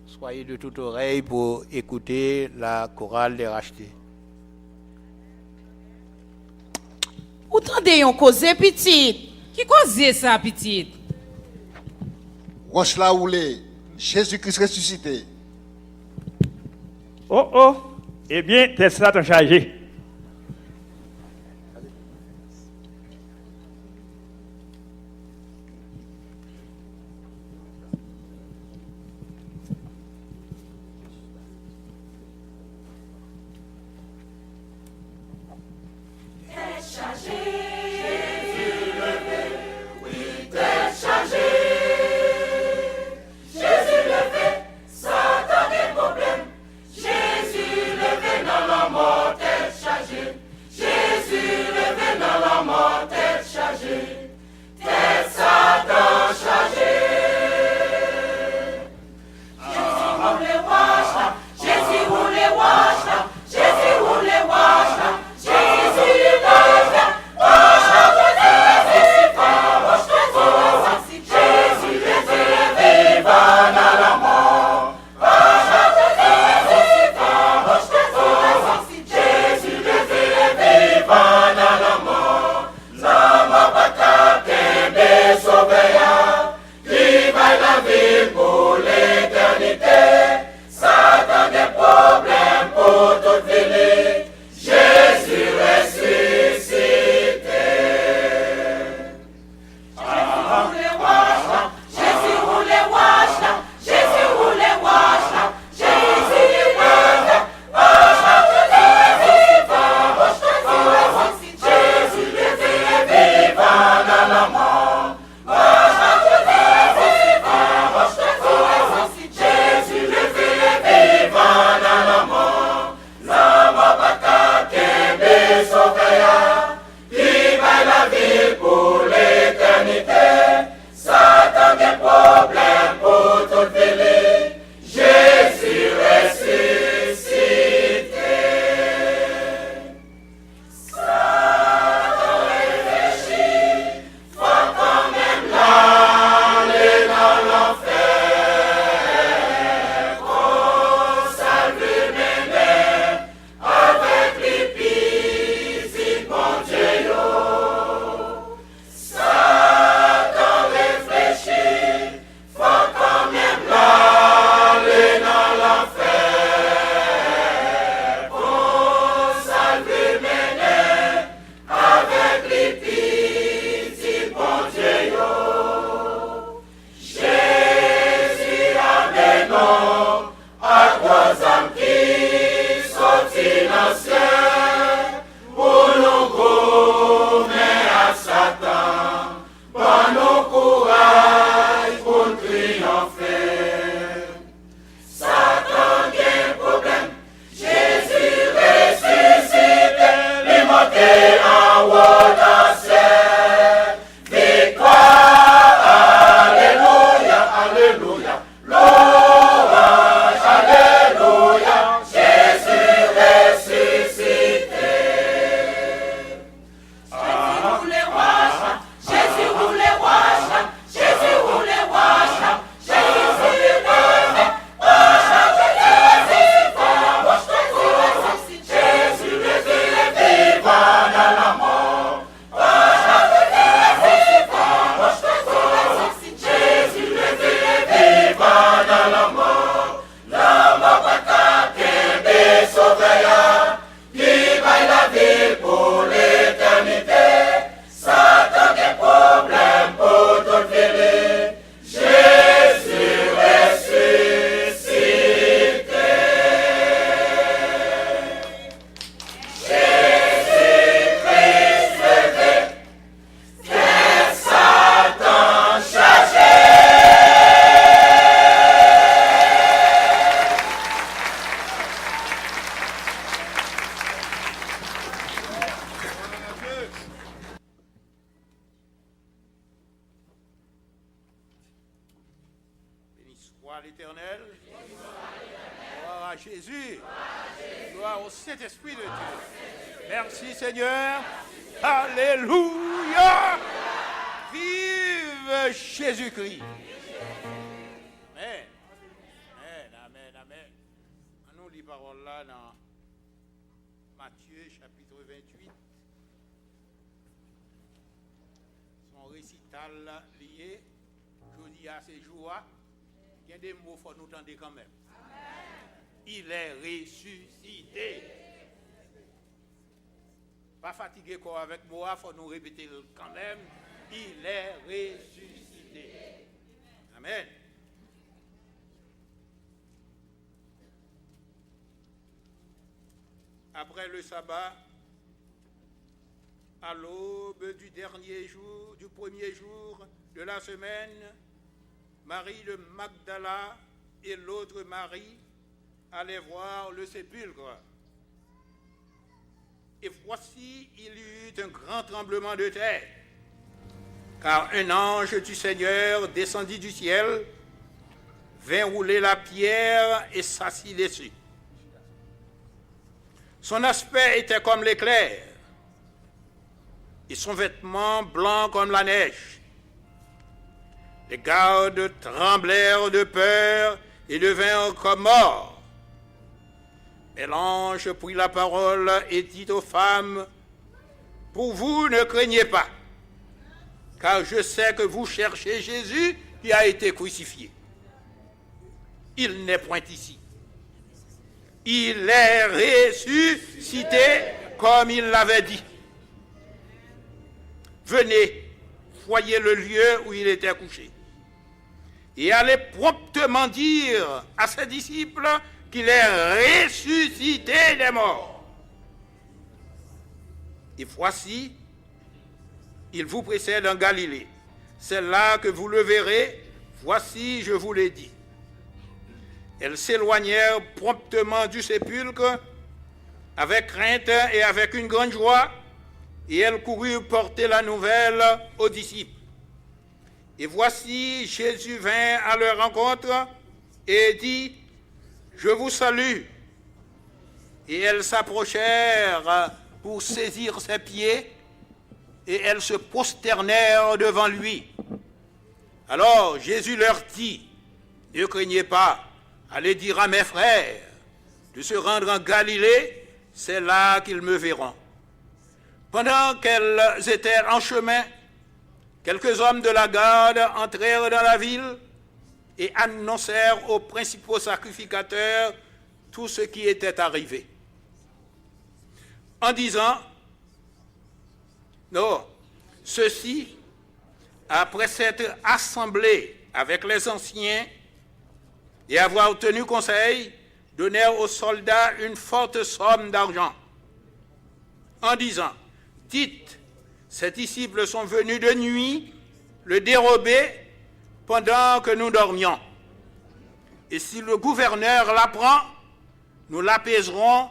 Soyez de toute oreille pour écouter la chorale des rachetés. Ou tendez yon cause petite. Qui cause ça, petite? Roche la roulée, Jésus-Christ ressuscité. Oh oh, eh bien, tes ça t'ont chargé. Gloire à l'Éternel. Gloire à Jésus. Gloire au Saint-Esprit de Dieu. Merci Seigneur. Alléluia. Vive Jésus-Christ. Amen. lire parole là dans Matthieu chapitre 28. Son récital lié, je dis à ces jours-là, il y a des mots qu'il faut nous entendre quand même. Amen. Il est ressuscité. Pas fatigué quoi avec moi, il faut nous répéter quand même. Il est ressuscité. Amen. Après le sabbat, à l'aube du dernier jour, du premier jour de la semaine, Marie de Magdala et l'autre Marie allaient voir le sépulcre. Et voici, il y eut un grand tremblement de terre, car un ange du Seigneur descendit du ciel, vint rouler la pierre et s'assit dessus. Son aspect était comme l'éclair, et son vêtement blanc comme la neige. Les gardes tremblèrent de peur et devinrent comme morts. Mais l'ange prit la parole et dit aux femmes, « Pour vous, ne craignez pas, car je sais que vous cherchez Jésus qui a été crucifié. Il n'est point ici. Il est ressuscité comme il l'avait dit. Venez, voyez le lieu où il était couché. Et allez promptement dire à ses disciples qu'il est ressuscité des morts. Et voici, il vous précède en Galilée. C'est là que vous le verrez. Voici, je vous l'ai dit. » Elles s'éloignèrent promptement du sépulcre avec crainte et avec une grande joie, et elles coururent porter la nouvelle aux disciples. Et voici, Jésus vint à leur rencontre et dit, « Je vous salue. » Et elles s'approchèrent pour saisir ses pieds, et elles se prosternèrent devant lui. Alors Jésus leur dit, « Ne craignez pas. Allez dire à mes frères de se rendre en Galilée, c'est là qu'ils me verront. » Pendant qu'elles étaient en chemin, quelques hommes de la garde entrèrent dans la ville et annoncèrent aux principaux sacrificateurs tout ce qui était arrivé. En disant, « Non, ceux-ci, après s'être assemblés avec les anciens, et avoir tenu conseil, donnèrent aux soldats une forte somme d'argent, en disant, « Dites, ces disciples sont venus de nuit le dérober pendant que nous dormions. Et si le gouverneur l'apprend, nous l'apaiserons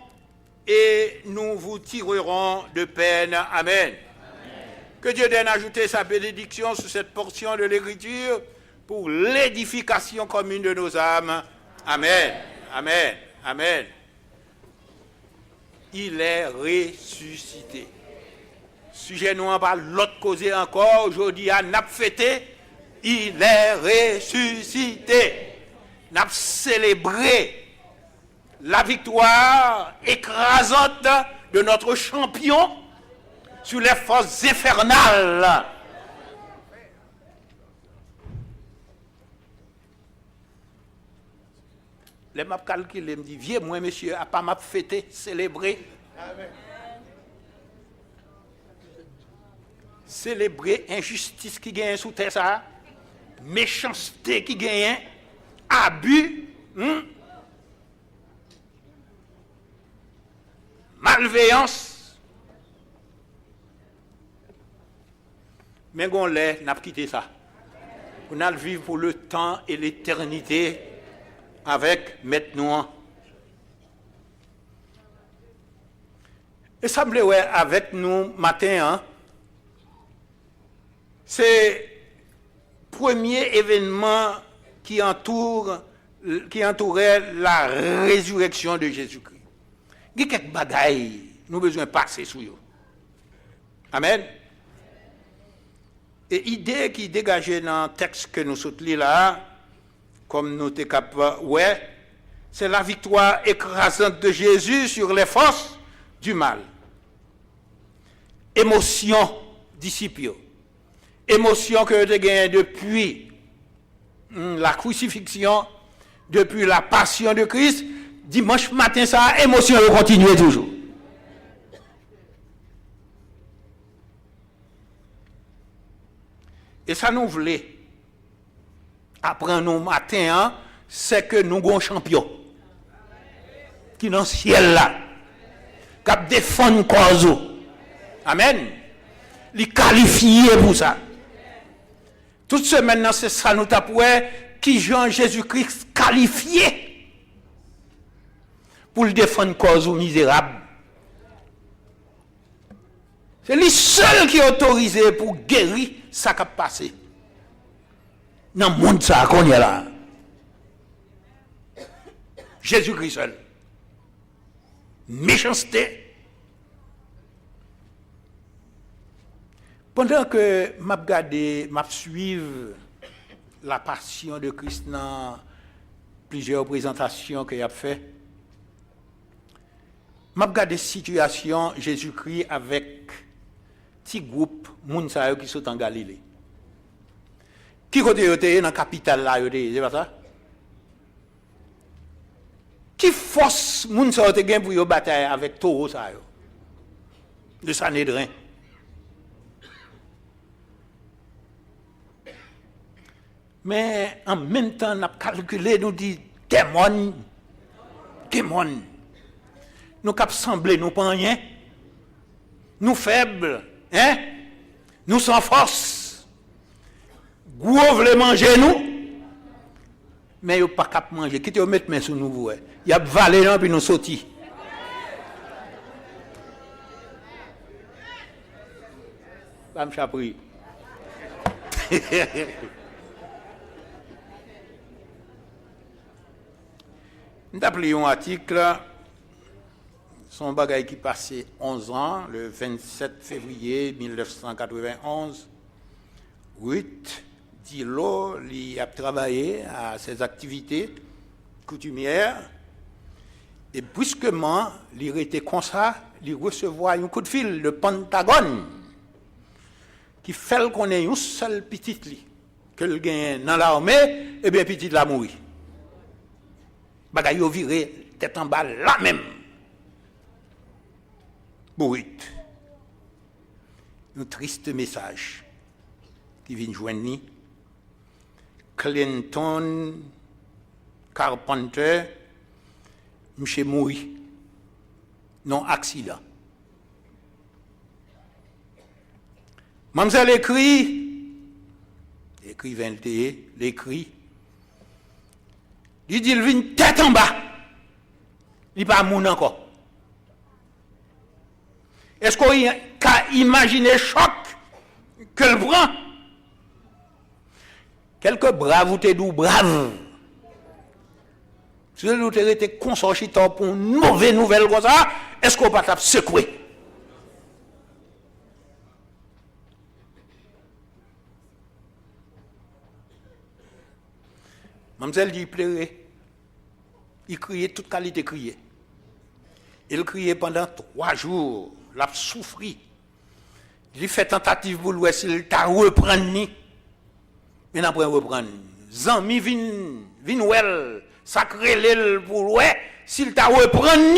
et nous vous tirerons de peine. » Amen. Amen. Que Dieu donne ajouter sa bénédiction sur cette portion de l'Écriture pour l'édification commune de nos âmes. Amen. Amen. Amen. Il est ressuscité. Sujet nous en parle l'autre causé encore. Aujourd'hui, à n'a fêté. Il est ressuscité. N'a célébré la victoire écrasante de notre champion sur les forces infernales. Les m'a calculé, me dit, viens moi monsieur, à pas m'a fêté, célébrer. Amen. Célébrer injustice qui gagne sous terre ça, méchanceté qui gagne, abus, malveillance. Mais on n'a pas quitté ça. On a le vivre pour le temps et l'éternité avec maintenant. Et ça me plaît, ouais, avec nous matin, hein, c'est le premier événement qui entourait la résurrection de Jésus-Christ. Il y a quelques bagailles, nous avons besoin de passer sur eux. Amen. Et l'idée qui dégageait dans le texte que nous soutenons là, comme nous sommes capables, ouais, c'est la victoire écrasante de Jésus sur les forces du mal. Émotion, disciples. Émotion que tu as gagnée depuis la crucifixion, depuis la passion de Christ. Dimanche matin, ça, émotion continue toujours. Et ça nous voulait. Après nous matin, c'est que nous avons un champion. Qui est dans le ciel là. Qui défend le cause. Amen. Il est qualifié pour ça. Toute semaine, c'est ça nous tapons qui Jean Jésus-Christ qualifié pour le défendre cause misérable. C'est lui seul qui est autorisé pour guérir ça qui a passé. Dans le monde ça qu'on est là. Jésus-Christ seul. Méchanceté. Pendant que m'a suivre la passion de Christ dans plusieurs présentations qu'il a fait, m'a regardé situation Jésus-Christ avec petit groupe moun qui sont en Galilée. Qui côté était dans la capitale là, c'est pas ça? Qui force moun sa te gen pour yo bataille avec taureau ça yo? De Sanhédrin. Mais en même temps, on a calculé, nous dit démon. Nous cap sembler nous pas rien. Nous faibles, hein? Nous sans force. Gros veut manger nous. Mais yo pas cap manger. Qui te mettre main sur nous vous. Y a valé là puis nous sorti. Pas me chapri. Nous avons lu un article, son bagage qui passait 11 ans, le 27 février 1991. Ruth Dilo, il a travaillé à ses activités coutumières et brusquement, il était comme ça, il recevait un coup de fil de Pentagone qui fait qu'on ait une seule petite que le gagne dans l'armée, et bien petite la mourir. Bagay yo viré tête en bas là même. Bourrit. Un triste message qui vient joindre Clinton Carpenter monsieur mouri non accident. Mademoiselle écrivain l'écrit. Il dit il vient tête en bas. Il pas moun encore. Est-ce qu'on peut imaginer le choc que le prend? Quelques braves ou t'es d'où braves. Si vous avez été consorti pour une mauvaise nouvelle comme ça, est-ce qu'on peut pas secouer? Mademoiselle dit, il pleurait. Il criait, toute qualité criait. Il criait pendant 3 jours. Il a souffert. Il fait tentative pour lui, s'il t'a reprendre. Mais n'a pas reprendre. Zami vin well, sacré l'el pour lui, s'il t'a reprendre.